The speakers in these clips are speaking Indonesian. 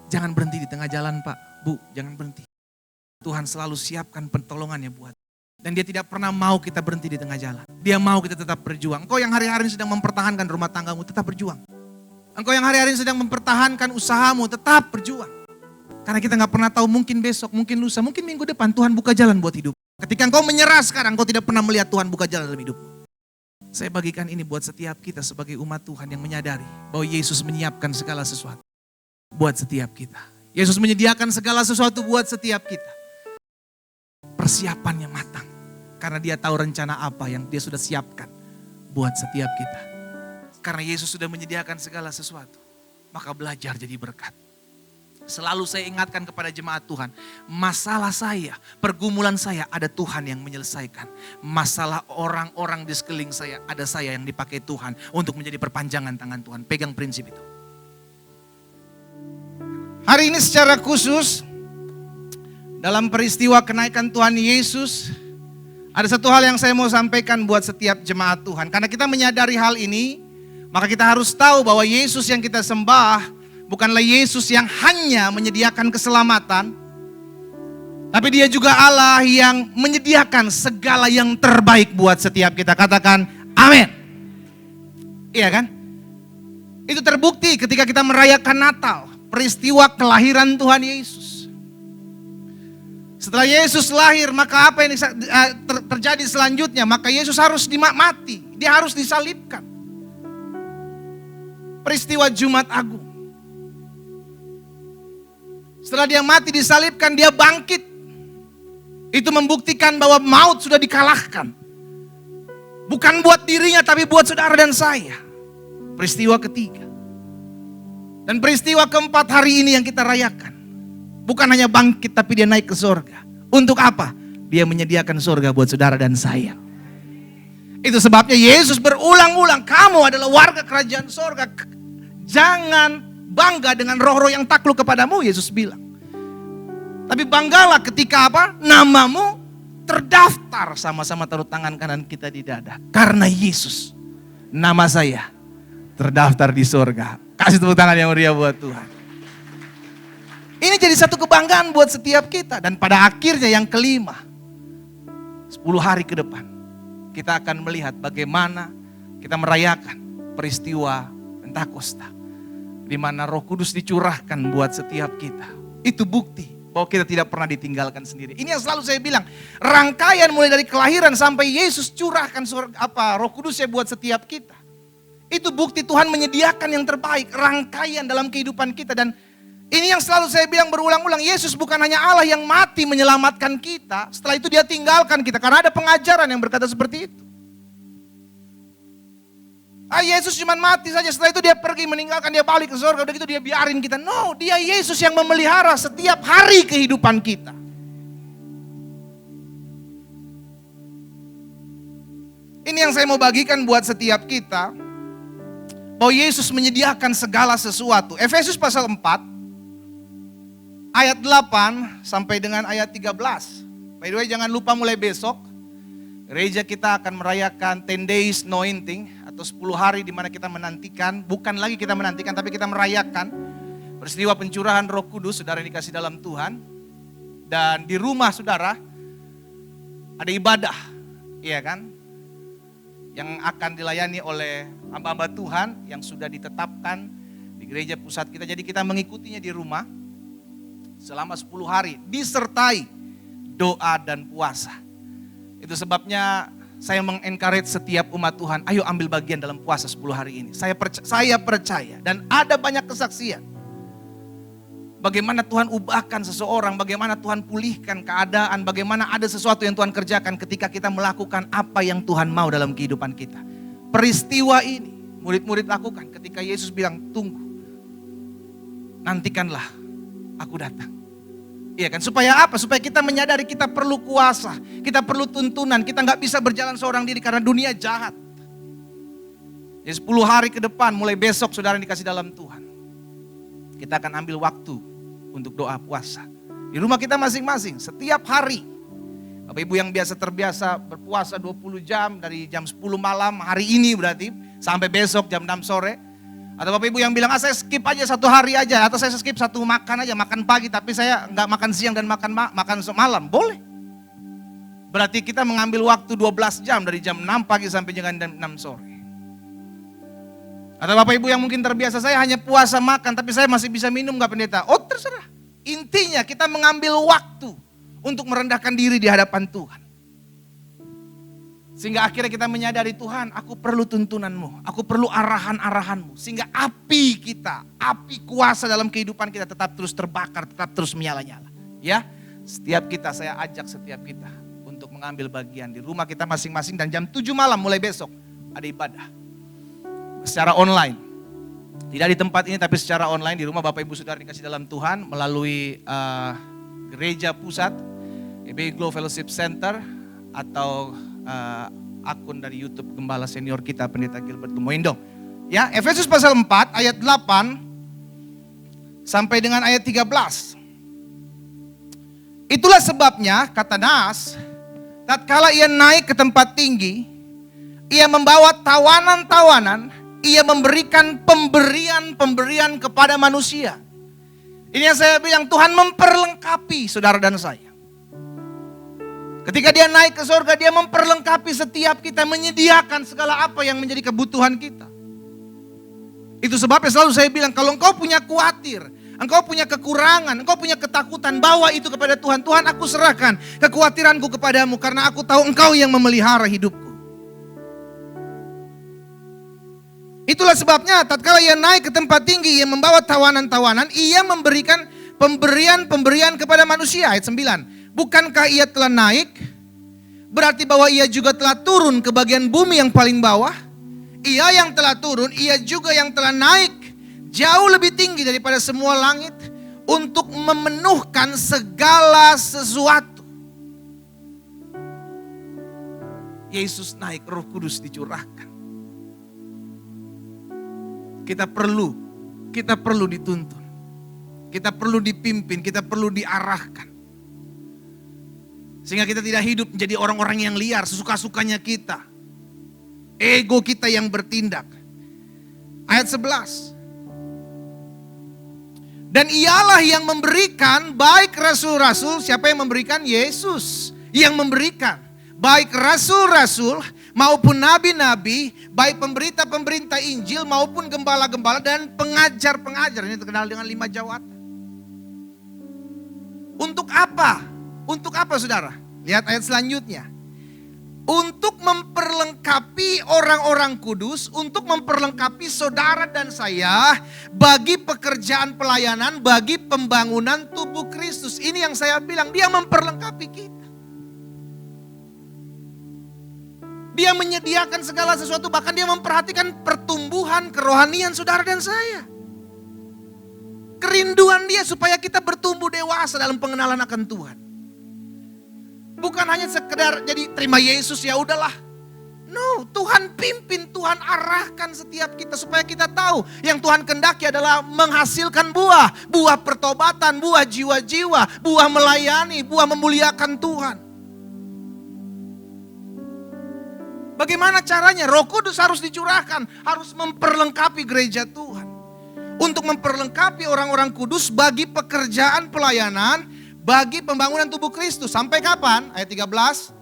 Jangan berhenti di tengah jalan Pak, Bu, jangan berhenti. Tuhan selalu siapkan pertolongannya buat. Dan dia tidak pernah mau kita berhenti di tengah jalan. Dia mau kita tetap berjuang. Engkau yang hari-hari sedang mempertahankan rumah tanggamu, tetap berjuang. Engkau yang hari-hari sedang mempertahankan usahamu, tetap berjuang. Karena kita gak pernah tahu, mungkin besok, mungkin lusa, mungkin minggu depan Tuhan buka jalan buat hidup. Ketika engkau menyerah sekarang, engkau tidak pernah melihat Tuhan buka jalan dalam hidupmu. Saya bagikan ini buat setiap kita sebagai umat Tuhan yang menyadari bahwa Yesus menyiapkan segala sesuatu buat setiap kita. Yesus menyediakan segala sesuatu buat setiap kita. Persiapannya matang. Karena dia tahu rencana apa yang dia sudah siapkan buat setiap kita. Karena Yesus sudah menyediakan segala sesuatu, maka belajar jadi berkat. Selalu saya ingatkan kepada jemaat Tuhan, masalah saya, pergumulan saya ada Tuhan yang menyelesaikan. Masalah orang-orang di sekeliling saya, ada saya yang dipakai Tuhan untuk menjadi perpanjangan tangan Tuhan. Pegang prinsip itu. Hari ini secara khusus, dalam peristiwa kenaikan Tuhan Yesus, ada satu hal yang saya mau sampaikan buat setiap jemaat Tuhan. Karena kita menyadari hal ini, maka kita harus tahu bahwa Yesus yang kita sembah bukanlah Yesus yang hanya menyediakan keselamatan, tapi dia juga Allah yang menyediakan segala yang terbaik buat setiap kita. Katakan amin. Iya kan? Itu terbukti ketika kita merayakan Natal, peristiwa kelahiran Tuhan Yesus. Setelah Yesus lahir, maka apa yang terjadi selanjutnya? Maka Yesus harus mati, dia harus disalibkan. Peristiwa Jumat Agung. Setelah dia mati disalibkan, dia bangkit. Itu membuktikan bahwa maut sudah dikalahkan. Bukan buat dirinya, tapi buat saudara dan saya. Peristiwa ketiga. Dan peristiwa keempat hari ini yang kita rayakan. Bukan hanya bangkit, tapi dia naik ke surga. Untuk apa? Dia menyediakan surga buat saudara dan saya. Itu sebabnya Yesus berulang-ulang, kamu adalah warga kerajaan surga. Jangan bangga dengan roh-roh yang takluk kepadamu, Yesus bilang. Tapi banggalah ketika apa? Namamu terdaftar, sama-sama taruh tangan kanan kita di dada. Karena Yesus, nama saya terdaftar di surga. Kasih tepuk tangan yang meriah buat Tuhan. Ini jadi satu kebanggaan buat setiap kita. Dan pada akhirnya yang kelima, 10 hari ke depan, kita akan melihat bagaimana kita merayakan peristiwa Pentakosta, di mana Roh Kudus dicurahkan buat setiap kita. Itu bukti bahwa kita tidak pernah ditinggalkan sendiri. Ini yang selalu saya bilang, rangkaian mulai dari kelahiran sampai Yesus curahkan Roh Kudusnya buat setiap kita. Itu bukti Tuhan menyediakan yang terbaik, rangkaian dalam kehidupan kita. Dan ini yang selalu saya bilang berulang-ulang, Yesus bukan hanya Allah yang mati menyelamatkan kita, setelah itu dia tinggalkan kita. Karena ada pengajaran yang berkata seperti itu. Yesus cuma mati saja, setelah itu dia pergi meninggalkan, dia balik ke surga, udah gitu dia biarin kita. No, dia Yesus yang memelihara setiap hari kehidupan kita. Ini yang saya mau bagikan buat setiap kita, bahwa Yesus menyediakan segala sesuatu. Efesus pasal 4, ayat 8 sampai dengan ayat 13. By the way, jangan lupa mulai besok, gereja kita akan merayakan 10 days anointing, atau 10 hari di mana kita menantikan, bukan lagi kita menantikan, tapi kita merayakan peristiwa pencurahan Roh Kudus, saudara yang dikasih dalam Tuhan. Dan di rumah saudara ada ibadah, iya kan? Yang akan dilayani oleh hamba-hamba Tuhan yang sudah ditetapkan di gereja pusat kita. Jadi kita mengikutinya di rumah selama 10 hari, disertai doa dan puasa. Itu sebabnya saya mengencourage setiap umat Tuhan, ayo ambil bagian dalam puasa 10 hari ini. Saya percaya dan ada banyak kesaksian. Bagaimana Tuhan ubahkan seseorang, bagaimana Tuhan pulihkan keadaan, bagaimana ada sesuatu yang Tuhan kerjakan ketika kita melakukan apa yang Tuhan mau dalam kehidupan kita. Peristiwa ini murid-murid lakukan ketika Yesus bilang, tunggu, nantikanlah aku datang. Iya kan, supaya apa? Supaya kita menyadari kita perlu kuasa, kita perlu tuntunan, kita gak bisa berjalan seorang diri karena dunia jahat. Jadi 10 hari ke depan, mulai besok saudara yang dikasih dalam Tuhan, kita akan ambil waktu untuk doa puasa. Di rumah kita masing-masing, setiap hari. Bapak Ibu yang terbiasa berpuasa 20 jam, dari jam 10 malam, hari ini berarti, sampai besok jam 6 sore. Atau Bapak Ibu yang bilang, saya skip aja 1 hari aja. Atau saya skip 1 makan aja, makan pagi. Tapi saya nggak makan siang dan makan malam. Boleh. Berarti kita mengambil waktu 12 jam. Dari jam 6 pagi sampai jam 6 sore. Atau Bapak Ibu yang mungkin terbiasa, saya hanya puasa makan. Tapi saya masih bisa minum nggak pendeta? Oh terserah. Intinya kita mengambil waktu untuk merendahkan diri di hadapan Tuhan. Sehingga akhirnya kita menyadari, Tuhan, aku perlu tuntunanmu, aku perlu arahan-arahanmu. Sehingga api kita, api kuasa dalam kehidupan kita tetap terus terbakar, tetap terus menyala-nyala. Ya, setiap kita, saya ajak setiap kita untuk mengambil bagian di rumah kita masing-masing. Dan jam 7 malam mulai besok ada ibadah secara online. Tidak di tempat ini tapi secara online di rumah Bapak Ibu Saudara dikasih dalam Tuhan melalui gereja pusat, Glow Fellowship Center, atau akun dari YouTube Gembala Senior kita Pendeta Gilbert Lumoindo. Ya, Efesus pasal 4 ayat 8 sampai dengan ayat 13. Itulah sebabnya kata Naas, tatkala ia naik ke tempat tinggi, ia membawa tawanan-tawanan, ia memberikan pemberian-pemberian kepada manusia. Ini yang saya bilang, Tuhan memperlengkapi saudara dan saya. Ketika dia naik ke surga, dia memperlengkapi setiap kita, menyediakan segala apa yang menjadi kebutuhan kita. Itu sebabnya selalu saya bilang, kalau engkau punya khawatir, engkau punya kekurangan, engkau punya ketakutan, bawa itu kepada Tuhan. Tuhan, aku serahkan kekhawatiranku kepadamu karena aku tahu engkau yang memelihara hidupku. Itulah sebabnya tatkala ia naik ke tempat tinggi, ia membawa tawanan-tawanan, ia memberikan pemberian-pemberian kepada manusia. Ayat 9. Bukankah ia telah naik? Berarti bahwa ia juga telah turun ke bagian bumi yang paling bawah. Ia yang telah turun, ia juga yang telah naik jauh lebih tinggi daripada semua langit untuk memenuhkan segala sesuatu. Yesus naik, Roh Kudus dicurahkan. Kita perlu dituntun. Kita perlu dipimpin, kita perlu diarahkan. Sehingga kita tidak hidup menjadi orang-orang yang liar, sesuka-sukanya kita. Ego kita yang bertindak. Ayat 11. Dan ialah yang memberikan, baik rasul-rasul, siapa yang memberikan? Yesus yang memberikan. Baik rasul-rasul maupun nabi-nabi, baik pemberita-pemberita Injil maupun gembala-gembala dan pengajar-pengajar. Ini terkenal dengan 5 jawatan. Untuk apa? Untuk apa saudara? Lihat ayat selanjutnya. Untuk memperlengkapi orang-orang kudus, untuk memperlengkapi saudara dan saya bagi pekerjaan pelayanan, bagi pembangunan tubuh Kristus. Ini yang saya bilang, dia memperlengkapi kita. Dia menyediakan segala sesuatu, bahkan dia memperhatikan pertumbuhan kerohanian saudara dan saya. Kerinduan dia supaya kita bertumbuh dewasa dalam pengenalan akan Tuhan. Bukan hanya sekedar jadi terima Yesus ya udahlah. No, Tuhan pimpin, Tuhan arahkan setiap kita supaya kita tahu yang Tuhan kehendaki adalah menghasilkan buah, buah pertobatan, buah jiwa-jiwa, buah melayani, buah memuliakan Tuhan. Bagaimana caranya? Roh Kudus harus dicurahkan, harus memperlengkapi gereja Tuhan. Untuk memperlengkapi orang-orang kudus bagi pekerjaan pelayanan, bagi pembangunan tubuh Kristus. Sampai kapan? Ayat 13.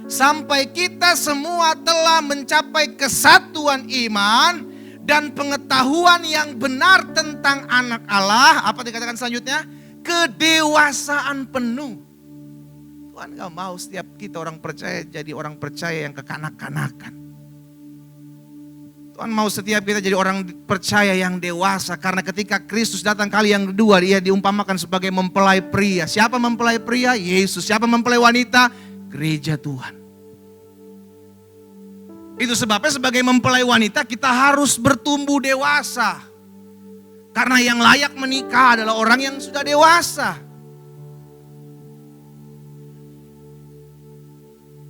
Sampai kita semua telah mencapai kesatuan iman dan pengetahuan yang benar tentang anak Allah. Apa dikatakan selanjutnya? Kedewasaan penuh. Tuhan gak mau setiap kita orang percaya jadi orang percaya yang kekanak-kanakan. Tuhan mau setiap kita jadi orang percaya yang dewasa. Karena ketika Kristus datang kali yang kedua, dia diumpamakan sebagai mempelai pria. Siapa mempelai pria? Yesus. Siapa mempelai wanita? Gereja Tuhan. Itu sebabnya sebagai mempelai wanita kita harus bertumbuh dewasa. Karena yang layak menikah adalah orang yang sudah dewasa.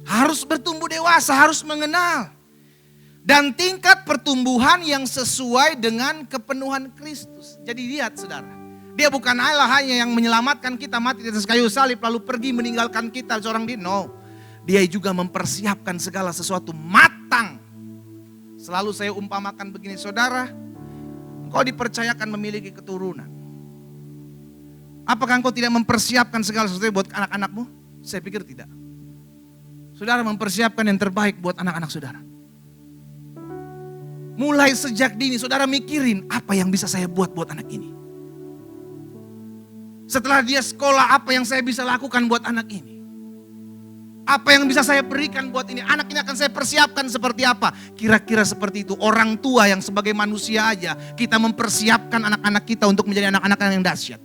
Harus bertumbuh dewasa, harus mengenal. Dan tingkat pertumbuhan yang sesuai dengan kepenuhan Kristus. Jadi lihat saudara, dia bukan Allah hanya yang menyelamatkan kita mati di atas kayu salib lalu pergi meninggalkan kita seorang diri. No, dia juga mempersiapkan segala sesuatu matang. Selalu saya umpamakan begini saudara, Kau dipercayakan memiliki keturunan. Apakah engkau tidak mempersiapkan segala sesuatu buat anak-anakmu? Saya pikir tidak. Saudara mempersiapkan yang terbaik buat anak-anak saudara. Mulai sejak dini saudara mikirin apa yang bisa saya buat anak ini. Setelah dia sekolah apa yang saya bisa lakukan buat anak ini. Apa yang bisa saya berikan buat ini. Anak ini akan saya persiapkan seperti apa. Kira-kira seperti itu. Orang tua yang sebagai manusia aja kita mempersiapkan anak-anak kita untuk menjadi anak-anak yang dahsyat.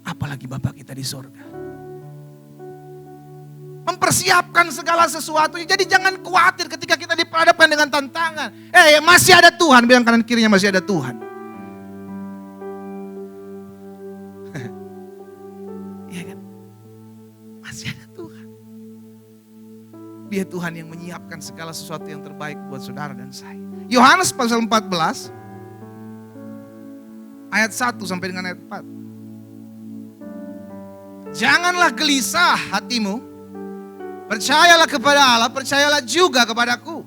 Apalagi Bapa kita di sorga. Mempersiapkan segala sesuatu. Jadi jangan khawatir ketika kita diperhadapkan dengan tantangan. Masih ada Tuhan. Bilang kanan kirinya masih ada Tuhan. Iya kan? Masih ada Tuhan. Dia Tuhan yang menyiapkan segala sesuatu yang terbaik buat saudara dan saya. Yohanes pasal 14. Ayat 1 sampai dengan ayat 4. Janganlah gelisah hatimu. Percayalah kepada Allah, percayalah juga kepadaku.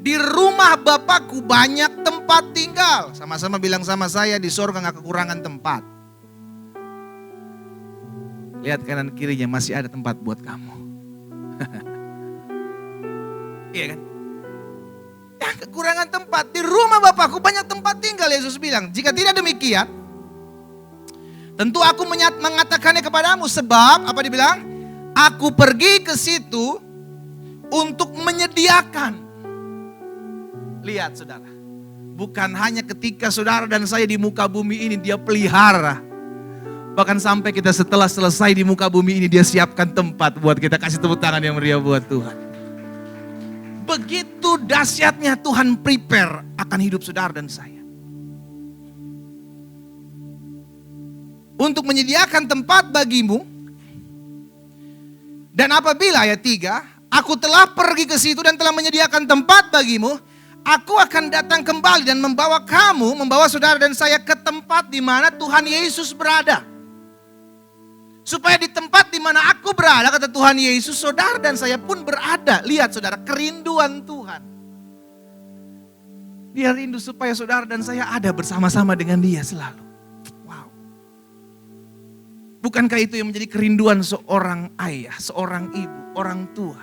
Di rumah Bapakku banyak tempat tinggal. Sama-sama bilang sama saya, di sorga gak kekurangan tempat. Lihat kanan kirinya, masih ada tempat buat kamu. Iya kan? Yang kekurangan tempat, di rumah Bapakku banyak tempat tinggal, Yesus bilang. Jika tidak demikian, tentu aku mengatakannya kepadamu. Sebab, apa dibilang? Aku pergi ke situ untuk menyediakan. Lihat saudara. Bukan hanya ketika saudara dan saya di muka bumi ini dia pelihara. Bahkan sampai kita setelah selesai di muka bumi ini dia siapkan tempat buat kita. Kasih tepuk tangan yang meriah buat Tuhan. Begitu dahsyatnya Tuhan prepare akan hidup saudara dan saya. Untuk menyediakan tempat bagimu. Dan apabila ayat 3, aku telah pergi ke situ dan telah menyediakan tempat bagimu, aku akan datang kembali dan membawa saudara dan saya ke tempat di mana Tuhan Yesus berada. Supaya di tempat di mana aku berada, kata Tuhan Yesus, saudara dan saya pun berada. Lihat saudara, kerinduan Tuhan. Dia rindu supaya saudara dan saya ada bersama-sama dengan dia selalu. Bukankah itu yang menjadi kerinduan seorang ayah, seorang ibu, orang tua?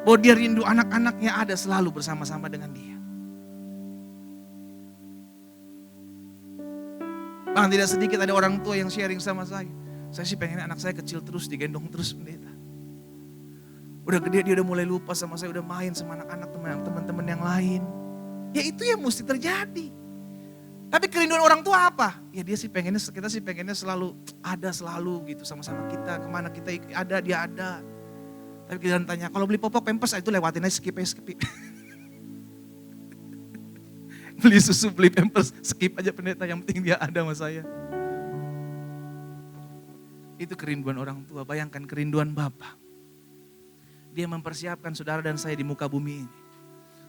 Bahwa dia rindu anak-anaknya ada selalu bersama-sama dengan dia. Bahkan tidak sedikit ada orang tua yang sharing sama saya. Saya sih pengen anak saya kecil terus, digendong terus pendeta. Udah gede dia udah mulai lupa sama saya, udah main sama anak-anak teman-teman yang lain. Ya itu yang mesti terjadi. Tapi kerinduan orang tua apa? Ya kita sih pengennya selalu ada selalu gitu sama-sama kita. Kemana kita ada, dia ada. Tapi kita tanya, kalau beli popok pampers itu lewatin aja skip. Beli susu, beli pampers, skip aja pendeta. Yang penting dia ada sama saya. Itu kerinduan orang tua. Bayangkan kerinduan Bapa. Dia mempersiapkan saudara dan saya di muka bumi ini.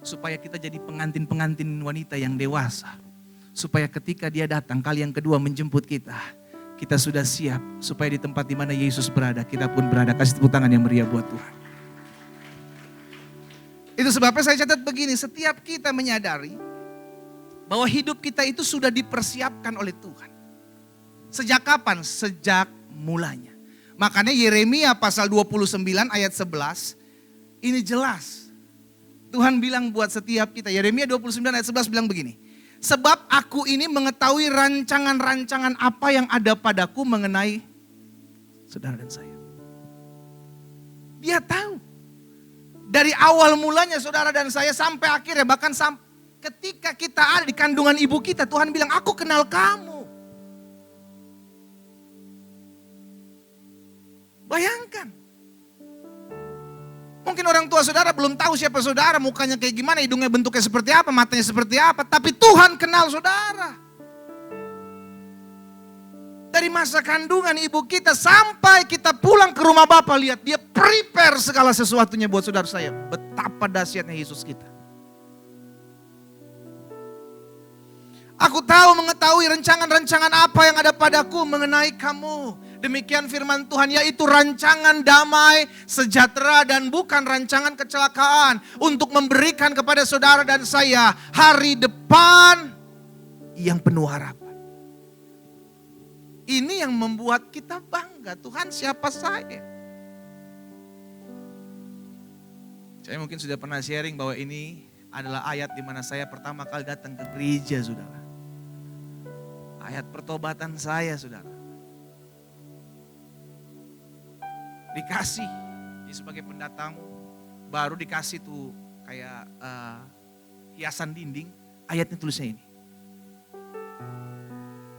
Supaya kita jadi pengantin-pengantin wanita yang dewasa. Supaya ketika dia datang kali yang kedua menjemput kita. Kita sudah siap supaya di tempat di mana Yesus berada, kita pun berada. Kasih tepuk tangan yang meriah buat Tuhan. Itu sebabnya saya catat begini, setiap kita menyadari bahwa hidup kita itu sudah dipersiapkan oleh Tuhan. Sejak kapan? Sejak mulanya. Makanya Yeremia pasal 29 ayat 11, ini jelas. Tuhan bilang buat setiap kita, Yeremia 29 ayat 11 bilang begini. Sebab aku ini mengetahui rancangan-rancangan apa yang ada padaku mengenai saudara dan saya. Dia tahu. Dari awal mulanya saudara dan saya sampai akhirnya, bahkan ketika kita ada di kandungan ibu kita, Tuhan bilang, aku kenal kamu. Bayangkan. Mungkin orang tua saudara belum tahu siapa saudara, mukanya kayak gimana, hidungnya bentuknya seperti apa, matanya seperti apa. Tapi Tuhan kenal saudara. Dari masa kandungan ibu kita sampai kita pulang ke rumah Bapa, lihat dia prepare segala sesuatunya buat saudara saya. Betapa dahsyatnya Yesus kita. Aku tahu mengetahui rancangan-rancangan apa yang ada padaku mengenai kamu. Demikian firman Tuhan, yaitu rancangan damai, sejahtera dan bukan rancangan kecelakaan. Untuk memberikan kepada saudara dan saya hari depan yang penuh harapan. Ini yang membuat kita bangga. Tuhan, siapa saya? Saya mungkin sudah pernah sharing bahwa ini adalah ayat di mana saya pertama kali datang ke gereja, saudara. Ayat pertobatan saya, saudara. Dikasih, jadi sebagai pendatang baru dikasih tuh kayak hiasan dinding, ayatnya tulisnya ini.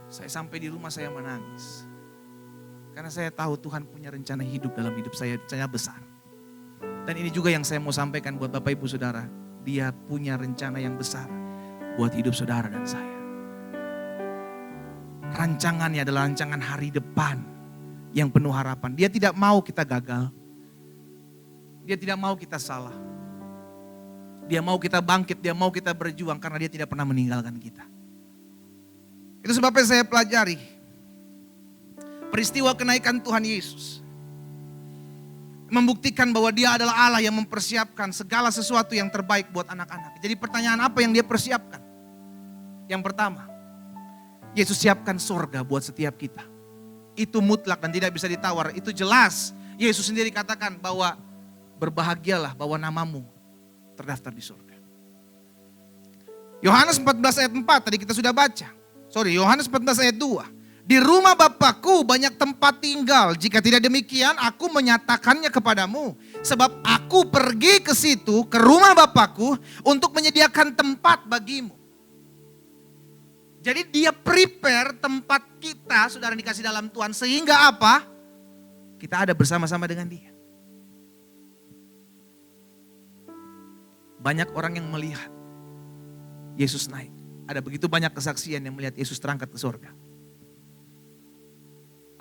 Saya sampai di rumah saya menangis. Karena saya tahu Tuhan punya rencana hidup dalam hidup saya, rencana besar. Dan ini juga yang saya mau sampaikan buat Bapak Ibu Saudara. Dia punya rencana yang besar buat hidup saudara dan saya. Rancangannya adalah rancangan hari depan yang penuh harapan. Dia tidak mau kita gagal. Dia tidak mau kita salah. Dia mau kita bangkit, dia mau kita berjuang karena dia tidak pernah meninggalkan kita. Itu sebabnya saya pelajari peristiwa kenaikan Tuhan Yesus. Membuktikan bahwa dia adalah Allah yang mempersiapkan segala sesuatu yang terbaik buat anak-anak. Jadi pertanyaan apa yang dia persiapkan? Yang pertama, Yesus siapkan sorga buat setiap kita. Itu mutlak dan tidak bisa ditawar. Itu jelas. Yesus sendiri katakan bahwa berbahagialah bahwa namamu terdaftar di sorga. Yohanes 14 ayat 4 tadi kita sudah baca. Yohanes 14 ayat 2. Di rumah Bapakku banyak tempat tinggal. Jika tidak demikian aku menyatakannya kepadamu. Sebab aku pergi ke situ, ke rumah Bapakku untuk menyediakan tempat bagimu. Jadi dia prepare tempat kita, saudara dikasih dalam Tuhan. Sehingga apa? Kita ada bersama-sama dengan dia. Banyak orang yang melihat Yesus naik. Ada begitu banyak kesaksian yang melihat Yesus terangkat ke surga.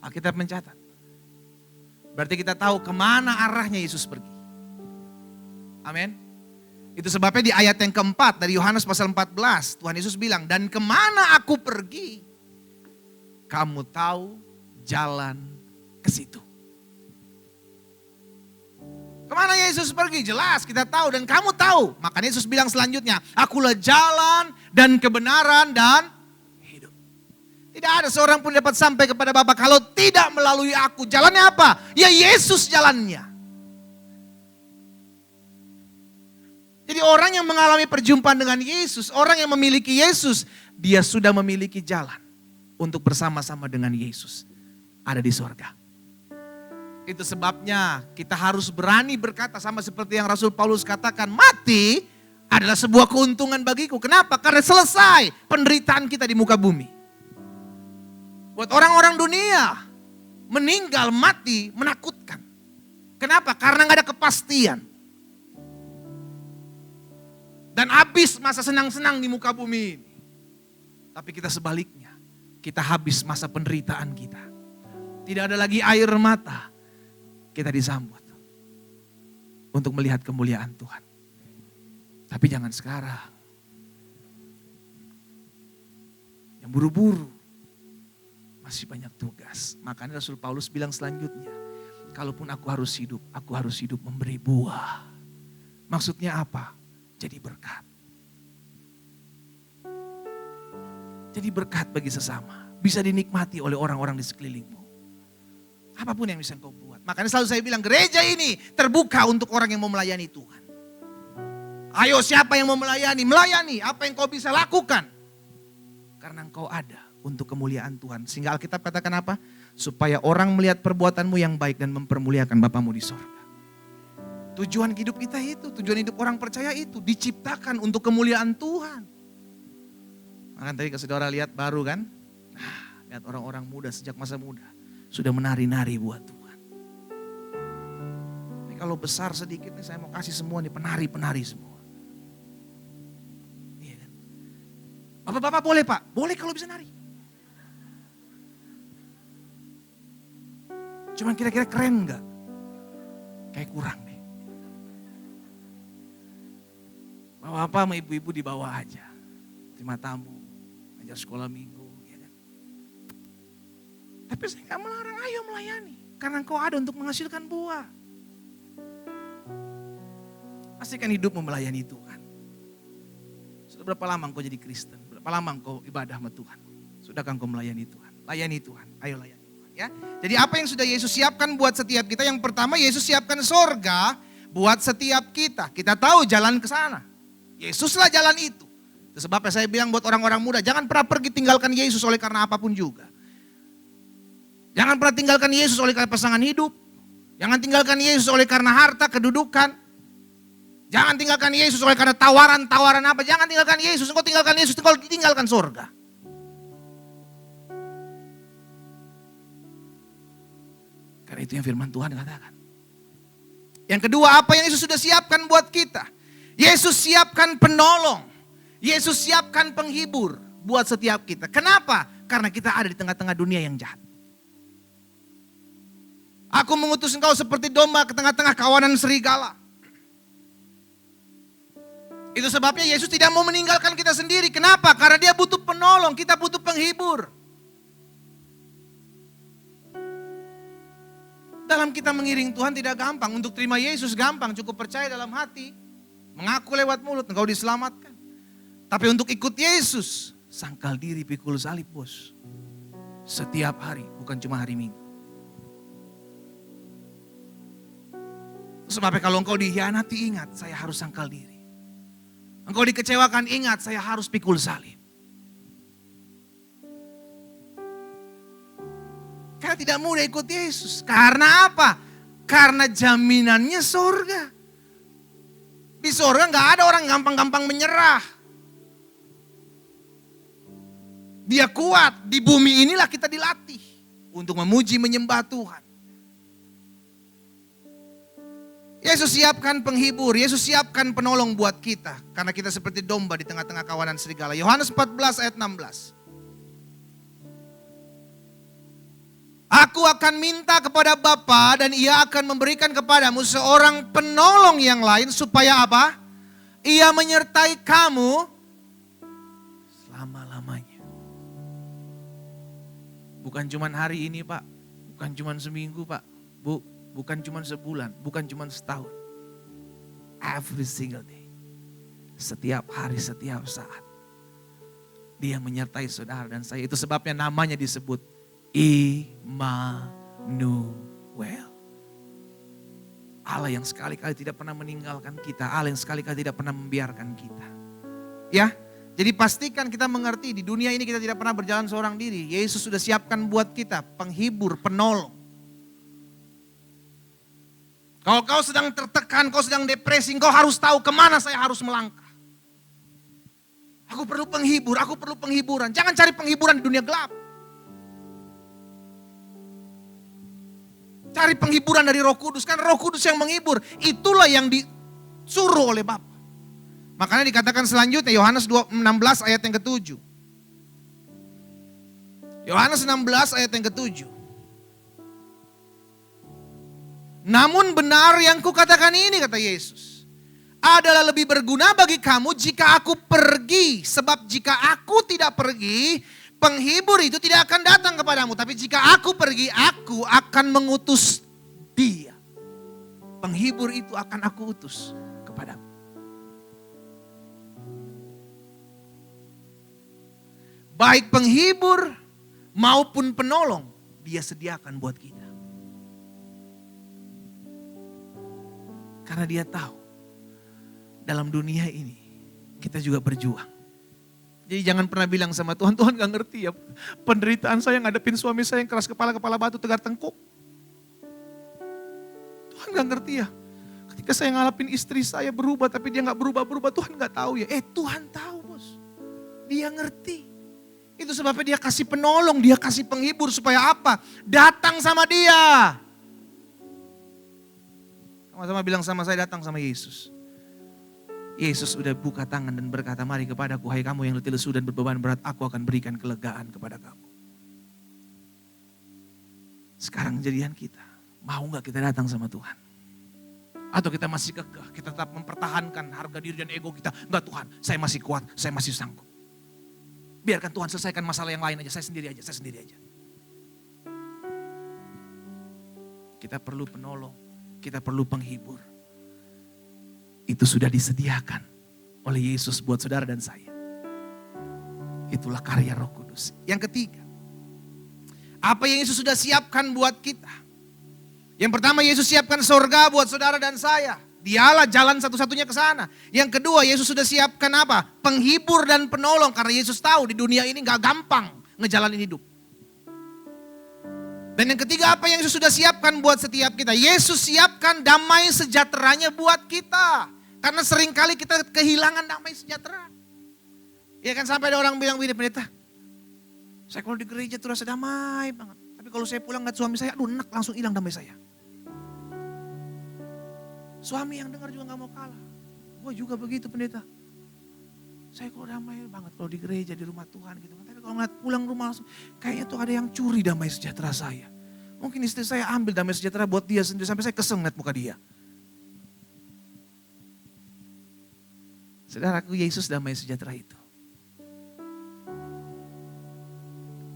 Alkitab mencatat. Berarti kita tahu kemana arahnya Yesus pergi. Amin. Itu sebabnya di ayat yang keempat dari Yohanes pasal 14. Tuhan Yesus bilang, dan kemana aku pergi, kamu tahu jalan ke situ. Kemana Yesus pergi? Jelas kita tahu dan kamu tahu. Makanya Yesus bilang selanjutnya, akulah jalan dan kebenaran dan hidup. Tidak ada seorang pun dapat sampai kepada Bapa kalau tidak melalui aku. Jalannya apa? Ya Yesus jalannya. Jadi orang yang mengalami perjumpaan dengan Yesus, orang yang memiliki Yesus, dia sudah memiliki jalan untuk bersama-sama dengan Yesus. Ada di sorga. Itu sebabnya kita harus berani berkata sama seperti yang Rasul Paulus katakan, mati adalah sebuah keuntungan bagiku. Kenapa? Karena selesai penderitaan kita di muka bumi. Buat orang-orang dunia, meninggal, mati, menakutkan. Kenapa? Karena gak ada kepastian. Dan habis masa senang-senang di muka bumi ini. Tapi kita sebaliknya, kita habis masa penderitaan kita. Tidak ada lagi air mata. Kita disambut untuk melihat kemuliaan Tuhan. Tapi jangan sekarang. Yang buru-buru. Masih banyak tugas. Makanya Rasul Paulus bilang selanjutnya. Kalaupun aku harus hidup memberi buah. Maksudnya apa? Jadi berkat. Jadi berkat bagi sesama. Bisa dinikmati oleh orang-orang di sekelilingmu. Apapun yang bisa engkau buat. Makanya selalu saya bilang gereja ini terbuka untuk orang yang mau melayani Tuhan. Ayo siapa yang mau melayani? Melayani apa yang kau bisa lakukan. Karena engkau ada untuk kemuliaan Tuhan. Sehingga Alkitab katakan apa? Supaya orang melihat perbuatanmu yang baik dan mempermuliakan Bapamu di sorga. Tujuan hidup kita itu, tujuan hidup orang percaya itu. Diciptakan untuk kemuliaan Tuhan. Makanya tadi saudara lihat baru kan? Nah, lihat orang-orang muda sejak masa muda. Sudah menari-nari buat Tuhan. Ini kalau besar sedikit nih saya mau kasih semua nih penari-penari semua. Iya kan? Bapak-bapak boleh Pak? Boleh kalau bisa nari. Cuman kira-kira keren enggak? Kayak kurang deh. Bapak-bapak sama ibu-ibu di bawah aja. Terima tamu, ngajar sekolah minggu. Tapi saya gak melarang, ayo melayani. Karena engkau ada untuk menghasilkan buah. Pastikan hidup melayani Tuhan. Sudah berapa lama engkau jadi Kristen? Berapa lama engkau ibadah sama Tuhan? Sudahkah engkau melayani Tuhan? Layani Tuhan, ayo layani Tuhan ya. Jadi apa yang sudah Yesus siapkan buat setiap kita? Yang pertama Yesus siapkan sorga buat setiap kita. Kita tahu jalan ke sana. Yesuslah jalan itu. Itu sebabnya saya bilang buat orang-orang muda, jangan pernah pergi tinggalkan Yesus oleh karena apapun juga. Jangan pernah tinggalkan Yesus oleh karena pasangan hidup. Jangan tinggalkan Yesus oleh karena harta, kedudukan. Jangan tinggalkan Yesus oleh karena tawaran-tawaran apa. Jangan tinggalkan Yesus, engkau tinggalkan Yesus, engkau tinggalkan sorga. Karena itu yang firman Tuhan katakan. Yang kedua, apa yang Yesus sudah siapkan buat kita? Yesus siapkan penolong. Yesus siapkan penghibur buat setiap kita. Kenapa? Karena kita ada di tengah-tengah dunia yang jahat. Aku mengutus engkau seperti domba ke tengah-tengah kawanan serigala. Itu sebabnya Yesus tidak mau meninggalkan kita sendiri. Kenapa? Karena dia butuh penolong, kita butuh penghibur. Dalam kita mengiring Tuhan tidak gampang. Untuk terima Yesus gampang, cukup percaya dalam hati. Mengaku lewat mulut, engkau diselamatkan. Tapi untuk ikut Yesus, sangkal diri pikul salib bos. Setiap hari, bukan cuma hari Minggu. Sebabnya kalau engkau dikhianati, ingat saya harus sangkal diri. Engkau dikecewakan, ingat saya harus pikul salib. Karena tidak mudah ikut Yesus. Karena apa? Karena jaminannya sorga. Di sorga gak ada orang gampang-gampang menyerah. Dia kuat. Di bumi inilah kita dilatih. Untuk memuji, menyembah Tuhan. Yesus siapkan penghibur. Yesus siapkan penolong buat kita. Karena kita seperti domba di tengah-tengah kawanan serigala. Yohanes 14 ayat 16. Aku akan minta kepada Bapa dan ia akan memberikan kepadamu seorang penolong yang lain supaya apa? Ia menyertai kamu selama-lamanya. Bukan cuma hari ini Pak, bukan cuma seminggu Pak, Bu, bukan cuma sebulan, bukan cuma setahun. Every single day. Setiap hari, setiap saat. Dia menyertai saudara dan saya. Itu sebabnya namanya disebut Immanuel. Allah yang sekali-kali tidak pernah meninggalkan kita. Allah yang sekali-kali tidak pernah membiarkan kita. Ya, jadi pastikan kita mengerti di dunia ini kita tidak pernah berjalan seorang diri. Yesus sudah siapkan buat kita penghibur, penolong. Kalau kau sedang tertekan, kau sedang depresi, kau harus tahu kemana saya harus melangkah. Aku perlu penghibur, aku perlu penghiburan. Jangan cari penghiburan di dunia gelap. Cari penghiburan dari Roh Kudus. Kan Roh Kudus yang menghibur. Itulah yang disuruh oleh Bapa. Makanya dikatakan selanjutnya Yohanes 16 ayat yang ke-7. Yohanes 16 ayat yang ke-7. Namun benar yang kukatakan ini, kata Yesus, adalah lebih berguna bagi kamu jika aku pergi. Sebab jika aku tidak pergi, penghibur itu tidak akan datang kepadamu. Tapi jika aku pergi, aku akan mengutus dia. Penghibur itu akan aku utus kepadamu. Baik penghibur maupun penolong, dia sediakan buat kita. Karena dia tahu, dalam dunia ini kita juga berjuang. Jadi jangan pernah bilang sama Tuhan, Tuhan gak ngerti ya penderitaan saya ngadepin suami saya yang keras kepala batu, tegar tengkuk. Tuhan gak ngerti ya. Ketika saya ngalapin istri saya berubah tapi dia gak berubah-berubah, Tuhan gak tahu ya. Tuhan tahu bos. Dia ngerti. Itu sebabnya dia kasih penolong, dia kasih penghibur supaya apa? Datang sama dia. Sama-sama bilang sama saya, datang sama Yesus. Yesus sudah buka tangan dan berkata, mari kepadaku hai kamu yang letih lesu dan berbeban berat, aku akan berikan kelegaan kepada kamu. Sekarang jadian kita, mau gak kita datang sama Tuhan? Atau kita masih kekeh, kita tetap mempertahankan harga diri dan ego kita. Enggak Tuhan, saya masih kuat, saya masih sanggup. Biarkan Tuhan selesaikan masalah yang lain aja, saya sendiri aja. Kita perlu penolong, kita perlu penghibur. Itu sudah disediakan oleh Yesus buat saudara dan saya. Itulah karya Roh Kudus. Yang ketiga, apa yang Yesus sudah siapkan buat kita? Yang pertama, Yesus siapkan surga buat saudara dan saya. Dialah jalan satu-satunya ke sana. Yang kedua, Yesus sudah siapkan apa? Penghibur dan penolong. Karena Yesus tahu di dunia ini gak gampang ngejalanin hidup. Dan yang ketiga, apa yang Yesus sudah siapkan buat setiap kita? Yesus siapkan damai sejahteranya buat kita. Karena seringkali kita kehilangan damai sejahtera. Ya kan, sampai ada orang bilang begini, pendeta, saya kalau di gereja tuh rasa damai banget. Tapi kalau saya pulang ngeliat suami saya, aduh enak, langsung hilang damai saya. Suami yang dengar juga gak mau kalah. Gue juga begitu, pendeta. Saya kalau damai banget kalau di gereja, di rumah Tuhan gitu. Tapi kalau ngeliat pulang rumah langsung, kayaknya tuh ada yang curi damai sejahtera saya. Mungkin istri saya ambil damai sejahtera buat dia sendiri, sampai saya kesel ngeliat muka dia. Saudaraku, Yesus damai sejahtera itu.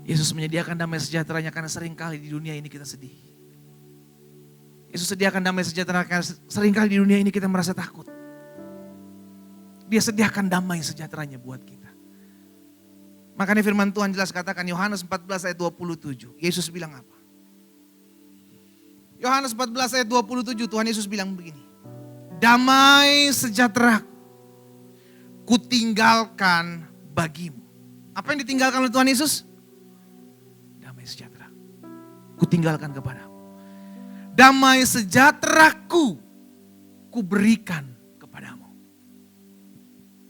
Yesus menyediakan damai sejahteranya karena seringkali di dunia ini kita sedih. Yesus sediakan damai sejahtera karena seringkali di dunia ini kita merasa takut. Dia sediakan damai sejahteranya buat kita. Makanya firman Tuhan jelas katakan Yohanes 14 ayat 27. Yesus bilang apa? Yohanes 14 ayat 27 Tuhan Yesus bilang begini. Damai sejahtera kutinggalkan bagimu. Apa yang ditinggalkan oleh Tuhan Yesus? Damai sejahtera. Kutinggalkan kepadamu. Damai sejahteraku kuberikan kepadamu.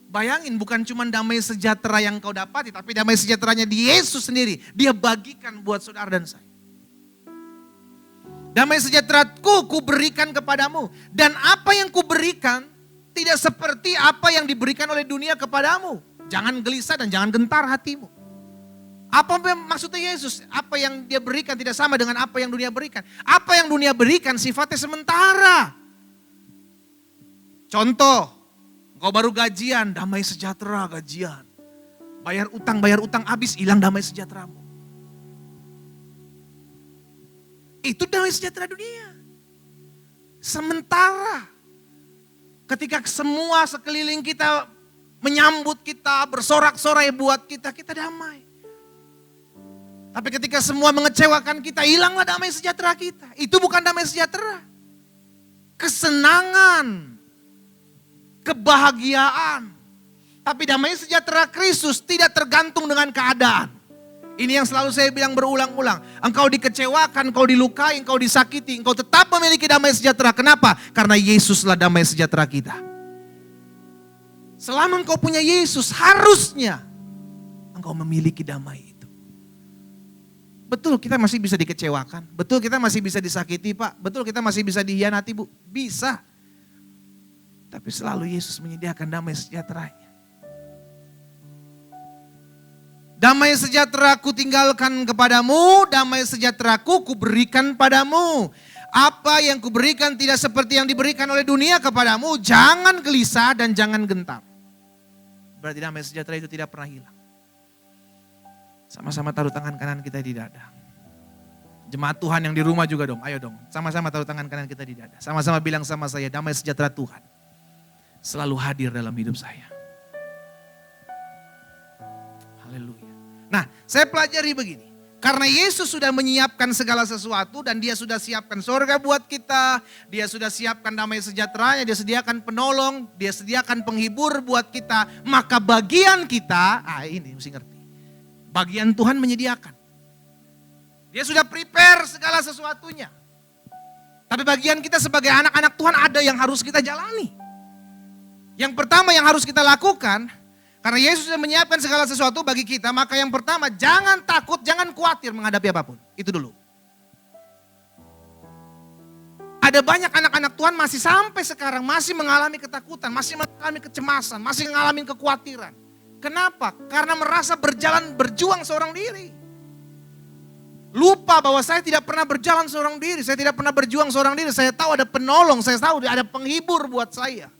Bayangin, bukan cuma damai sejahtera yang kau dapati, tapi damai sejahteranya di Yesus sendiri. Dia bagikan buat saudara dan saya. Damai sejahteraku kuberikan kepadamu. Dan apa yang kuberikan tidak seperti apa yang diberikan oleh dunia kepadamu. Jangan gelisah dan jangan gentar hatimu. Apa maksudnya Yesus? Apa yang dia berikan tidak sama dengan apa yang dunia berikan. Apa yang dunia berikan sifatnya sementara. Contoh, kau baru gajian, damai sejahtera gajian. Bayar utang habis, hilang damai sejahteramu. Itu damai sejahtera dunia. Sementara. Ketika semua sekeliling kita menyambut kita, bersorak-sorai buat kita, kita damai. Tapi ketika semua mengecewakan kita, hilanglah damai sejahtera kita. Itu bukan damai sejahtera. Kesenangan, kebahagiaan. Tapi damai sejahtera Kristus tidak tergantung dengan keadaan. Ini yang selalu saya bilang berulang-ulang. Engkau dikecewakan, engkau dilukai, engkau disakiti, engkau tetap memiliki damai sejahtera. Kenapa? Karena Yesuslah damai sejahtera kita. Selama engkau punya Yesus, harusnya engkau memiliki damai itu. Betul kita masih bisa dikecewakan, betul kita masih bisa disakiti Pak, betul kita masih bisa dihianati Bu, bisa. Tapi selalu Yesus menyediakan damai sejahteranya. Damai sejahtera ku tinggalkan kepadamu, damai sejahtera ku berikan padamu. Apa yang kuberikan tidak seperti yang diberikan oleh dunia kepadamu, jangan gelisah dan jangan gentar. Berarti damai sejahtera itu tidak pernah hilang. Sama-sama taruh tangan kanan kita di dada. Jemaat Tuhan yang di rumah juga dong, ayo dong. Sama-sama taruh tangan kanan kita di dada. Sama-sama bilang sama saya, damai sejahtera Tuhan selalu hadir dalam hidup saya. Haleluya. Nah, saya pelajari begini. Karena Yesus sudah menyiapkan segala sesuatu dan dia sudah siapkan surga buat kita. Dia sudah siapkan damai sejahteranya, dia sediakan penolong, dia sediakan penghibur buat kita. Maka bagian kita, ini mesti ngerti. Bagian Tuhan menyediakan. Dia sudah prepare segala sesuatunya. Tapi bagian kita sebagai anak-anak Tuhan ada yang harus kita jalani. Yang pertama yang harus kita lakukan, karena Yesus sudah menyiapkan segala sesuatu bagi kita, maka yang pertama jangan takut, jangan khawatir menghadapi apapun. Itu dulu. Ada banyak anak-anak Tuhan masih sampai sekarang masih mengalami ketakutan, masih mengalami kecemasan, masih mengalami kekhawatiran. Kenapa? Karena merasa berjuang seorang diri. Lupa bahwa saya tidak pernah berjalan seorang diri, saya tidak pernah berjuang seorang diri. Saya tahu ada penolong, saya tahu ada penghibur buat saya.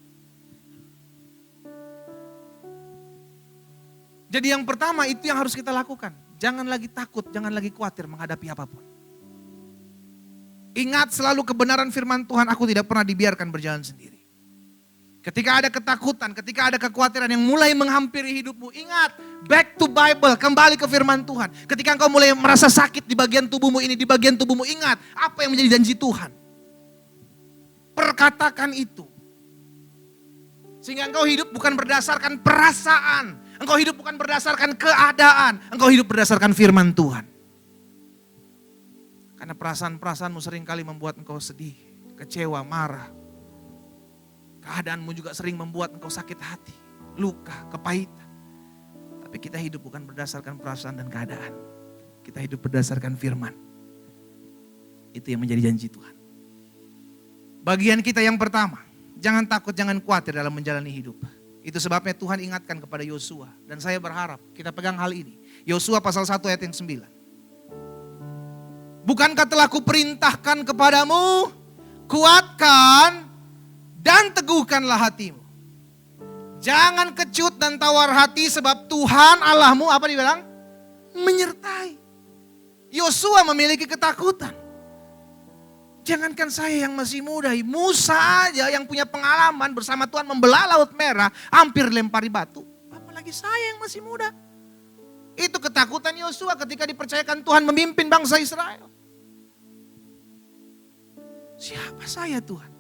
Jadi yang pertama itu yang harus kita lakukan. Jangan lagi takut, jangan lagi khawatir menghadapi apapun. Ingat selalu kebenaran firman Tuhan, aku tidak pernah dibiarkan berjalan sendiri. Ketika ada ketakutan, ketika ada kekhawatiran yang mulai menghampiri hidupmu, ingat, back to Bible, kembali ke firman Tuhan. Ketika engkau mulai merasa sakit di bagian tubuhmu ini, di bagian tubuhmu, ingat apa yang menjadi janji Tuhan. Perkatakan itu. Sehingga engkau hidup bukan berdasarkan perasaan, engkau hidup bukan berdasarkan keadaan, engkau hidup berdasarkan firman Tuhan. Karena perasaan-perasaanmu seringkali membuat engkau sedih, kecewa, marah. Keadaanmu juga sering membuat engkau sakit hati, luka, kepahitan. Tapi kita hidup bukan berdasarkan perasaan dan keadaan. Kita hidup berdasarkan firman. Itu yang menjadi janji Tuhan. Bagian kita yang pertama, jangan takut, jangan khawatir dalam menjalani hidup. Itu sebabnya Tuhan ingatkan kepada Yosua. Dan saya berharap kita pegang hal ini. Yosua pasal 1 ayat yang 9. Bukankah telah kuperintahkan kepadamu, kuatkan dan teguhkanlah hatimu. Jangan kecut dan tawar hati sebab Tuhan Allahmu, apa dibilang? Menyertai. Yosua memiliki ketakutan. Jangankan saya yang masih muda, Musa aja yang punya pengalaman bersama Tuhan membelah Laut Merah, hampir lempari batu. Apalagi saya yang masih muda. Itu ketakutan Yosua ketika dipercayakan Tuhan memimpin bangsa Israel. Siapa saya Tuhan?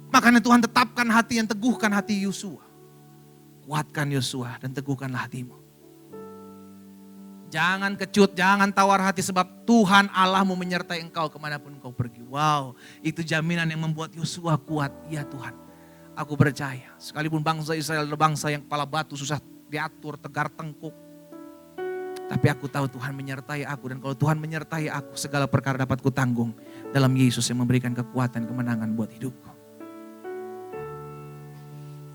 Makanya Tuhan tetapkan hati yang teguhkan hati Yosua. Kuatkan Yosua dan teguhkanlah hatimu. Jangan kecut, jangan tawar hati sebab Tuhan Allahmu menyertai engkau kemanapun engkau pergi. Wow, itu jaminan yang membuat Yosua kuat. Ya Tuhan, aku percaya. Sekalipun bangsa Israel adalah bangsa yang kepala batu susah diatur, tegar tengkuk. Tapi aku tahu Tuhan menyertai aku. Dan kalau Tuhan menyertai aku, segala perkara dapat kutanggung dalam Yesus yang memberikan kekuatan kemenangan buat hidupku.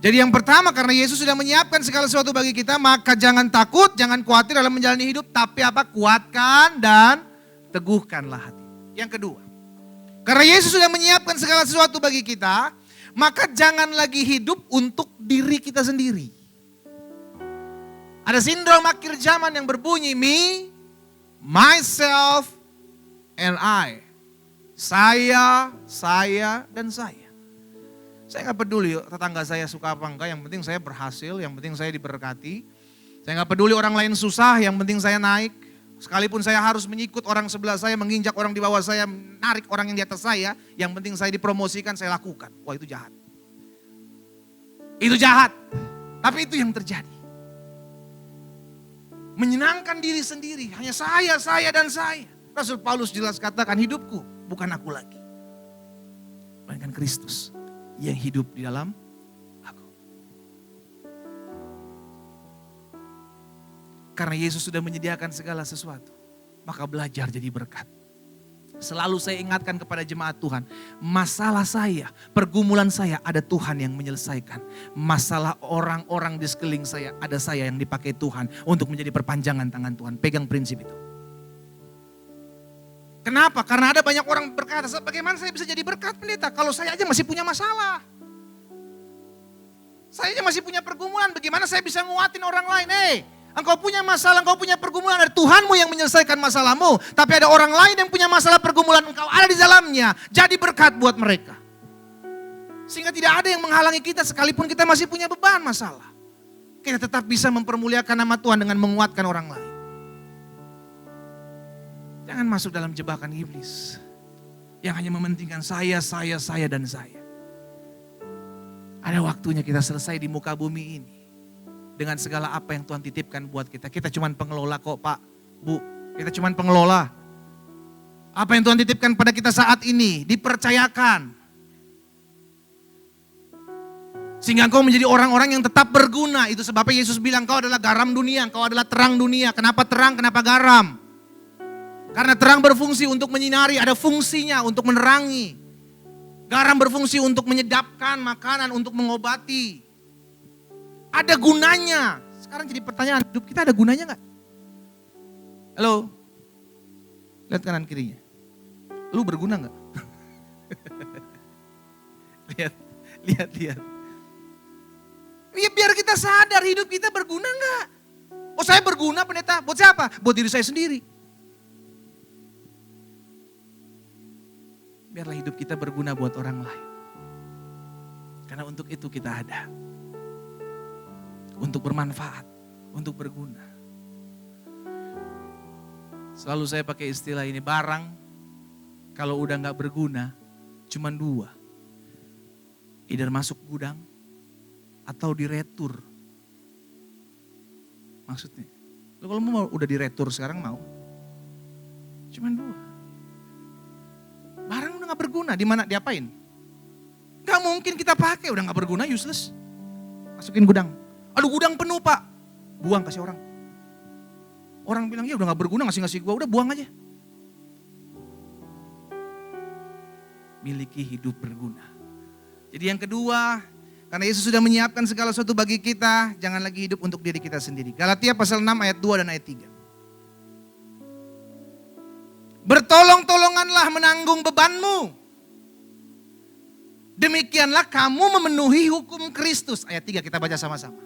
Jadi yang pertama, karena Yesus sudah menyiapkan segala sesuatu bagi kita, maka jangan takut, jangan khawatir dalam menjalani hidup, tapi apa? Kuatkan dan teguhkanlah hati. Yang kedua, karena Yesus sudah menyiapkan segala sesuatu bagi kita, maka jangan lagi hidup untuk diri kita sendiri. Ada sindrom akhir zaman yang berbunyi me, myself, and I. Saya, dan saya. Saya gak peduli tetangga saya suka apa enggak, yang penting saya berhasil, yang penting saya diberkati. Saya gak peduli orang lain susah, yang penting saya naik. Sekalipun saya harus mengikut orang sebelah saya, menginjak orang di bawah saya, menarik orang yang di atas saya, yang penting saya dipromosikan, saya lakukan. Wah, itu jahat. Itu jahat, tapi itu yang terjadi. Menyenangkan diri sendiri, hanya saya dan saya. Rasul Paulus jelas katakan, hidupku bukan aku lagi, melainkan Kristus yang hidup di dalam aku. Karena Yesus sudah menyediakan segala sesuatu, maka belajar jadi berkat. Selalu saya ingatkan kepada jemaat Tuhan, masalah saya, pergumulan saya ada Tuhan yang menyelesaikan. Masalah orang-orang di sekeliling saya, ada saya yang dipakai Tuhan untuk menjadi perpanjangan tangan Tuhan. Pegang prinsip itu. Kenapa? Karena ada banyak orang berkata, bagaimana saya bisa jadi berkat pendeta kalau saya aja masih punya masalah. Saya aja masih punya pergumulan, bagaimana saya bisa nguatin orang lain? Engkau punya masalah, engkau punya pergumulan, ada Tuhanmu yang menyelesaikan masalahmu. Tapi ada orang lain yang punya masalah pergumulan, engkau ada di dalamnya. Jadi berkat buat mereka. Sehingga tidak ada yang menghalangi kita sekalipun kita masih punya beban masalah. Kita tetap bisa mempermuliakan nama Tuhan dengan menguatkan orang lain. Jangan masuk dalam jebakan iblis yang hanya mementingkan saya, dan saya. Ada waktunya kita selesai di muka bumi ini dengan segala apa yang Tuhan titipkan buat kita. Kita cuma pengelola kok Pak, Bu. Kita cuma pengelola. Apa yang Tuhan titipkan pada kita saat ini dipercayakan. Sehingga engkau menjadi orang-orang yang tetap berguna. Itu sebabnya Yesus bilang kau adalah garam dunia, kau adalah terang dunia. Kenapa terang, kenapa garam? Karena terang berfungsi untuk menyinari, ada fungsinya untuk menerangi. Garam berfungsi untuk menyedapkan makanan, untuk mengobati. Ada gunanya. Sekarang jadi pertanyaan, hidup kita ada gunanya gak? Halo? Lihat kanan kirinya. Lu berguna gak? Lihat. Ya biar kita sadar hidup kita berguna gak? Oh saya berguna pendeta, buat siapa? Buat diri saya sendiri. Biarlah hidup kita berguna buat orang lain. Karena untuk itu kita ada. Untuk bermanfaat, untuk berguna. Selalu saya pakai istilah ini, barang kalau udah gak berguna, cuman dua. Either masuk gudang, atau diretur. Maksudnya, kalau mau udah diretur sekarang mau. Cuman dua. Barang udah gak berguna, di mana diapain? Gak mungkin kita pakai, udah gak berguna, useless. Masukin gudang. Aduh gudang penuh Pak. Buang kasih orang. Orang bilang ya udah gak berguna ngasih gua, udah buang aja. Miliki hidup berguna. Jadi yang kedua, karena Yesus sudah menyiapkan segala sesuatu bagi kita, jangan lagi hidup untuk diri kita sendiri. Galatia pasal 6 ayat 2 dan ayat 3. Bertolong-tolonganlah menanggung bebanmu. Demikianlah kamu memenuhi hukum Kristus. Ayat 3 kita baca sama-sama.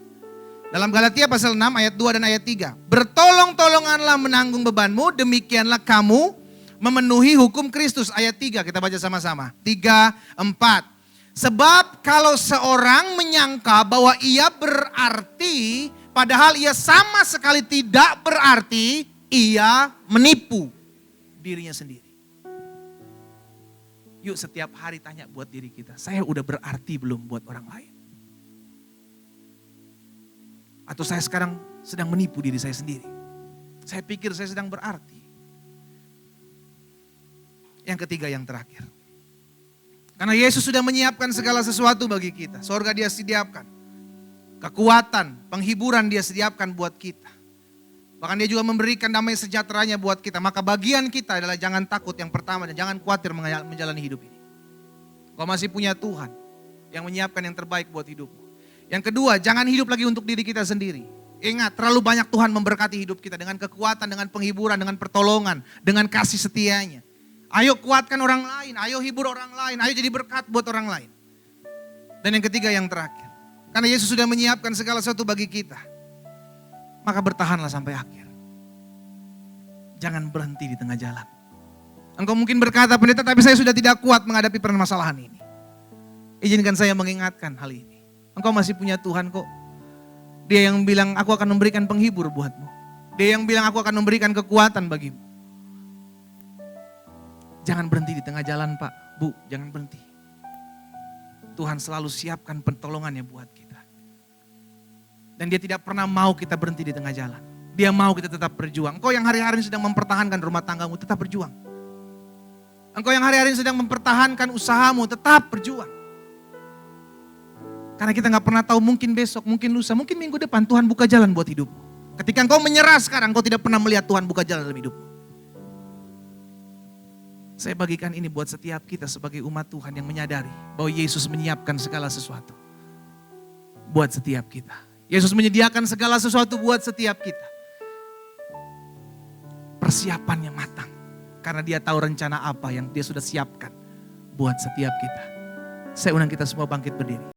Dalam Galatia pasal 6 ayat 2 dan ayat 3. Bertolong-tolonganlah menanggung bebanmu, demikianlah kamu memenuhi hukum Kristus. Ayat 3 kita baca sama-sama. 3, 4. Sebab kalau seorang menyangka bahwa ia berarti, padahal ia sama sekali tidak berarti, ia menipu dirinya sendiri. Yuk setiap hari tanya buat diri kita, saya udah berarti belum buat orang lain? Atau saya sekarang sedang menipu diri saya sendiri? Saya pikir saya sedang berarti. Yang ketiga, yang terakhir. Karena Yesus sudah menyiapkan segala sesuatu bagi kita. Sorga dia sediakan. Kekuatan, penghiburan dia sediakan buat kita. Bahkan dia juga memberikan damai sejahteranya buat kita. Maka bagian kita adalah jangan takut yang pertama dan jangan khawatir menjalani hidup ini. Kau masih punya Tuhan yang menyiapkan yang terbaik buat hidupmu. Yang kedua, jangan hidup lagi untuk diri kita sendiri. Ingat, terlalu banyak Tuhan memberkati hidup kita dengan kekuatan, dengan penghiburan, dengan pertolongan, dengan kasih setianya. Ayo kuatkan orang lain, ayo hibur orang lain, ayo jadi berkat buat orang lain. Dan yang ketiga, yang terakhir. Karena Yesus sudah menyiapkan segala sesuatu bagi kita. Maka bertahanlah sampai akhir. Jangan berhenti di tengah jalan. Engkau mungkin berkata, pendeta tapi saya sudah tidak kuat menghadapi permasalahan ini. Izinkan saya mengingatkan hal ini. Engkau masih punya Tuhan kok. Dia yang bilang aku akan memberikan penghibur buatmu. Dia yang bilang aku akan memberikan kekuatan bagimu. Jangan berhenti di tengah jalan Pak, Bu, jangan berhenti. Tuhan selalu siapkan pertolongannya buat kita. Dan dia tidak pernah mau kita berhenti di tengah jalan. Dia mau kita tetap berjuang. Engkau yang hari-hari sedang mempertahankan rumah tanggamu, tetap berjuang. Engkau yang hari-hari sedang mempertahankan usahamu, tetap berjuang. Karena kita gak pernah tahu, mungkin besok, mungkin lusa, mungkin minggu depan Tuhan buka jalan buat hidupmu. Ketika engkau menyerah sekarang, engkau tidak pernah melihat Tuhan buka jalan dalam hidupmu. Saya bagikan ini buat setiap kita sebagai umat Tuhan yang menyadari bahwa Yesus menyiapkan segala sesuatu buat setiap kita. Yesus menyediakan segala sesuatu buat setiap kita. Persiapannya matang. Karena dia tahu rencana apa yang dia sudah siapkan buat setiap kita. Saya undang kita semua bangkit berdiri.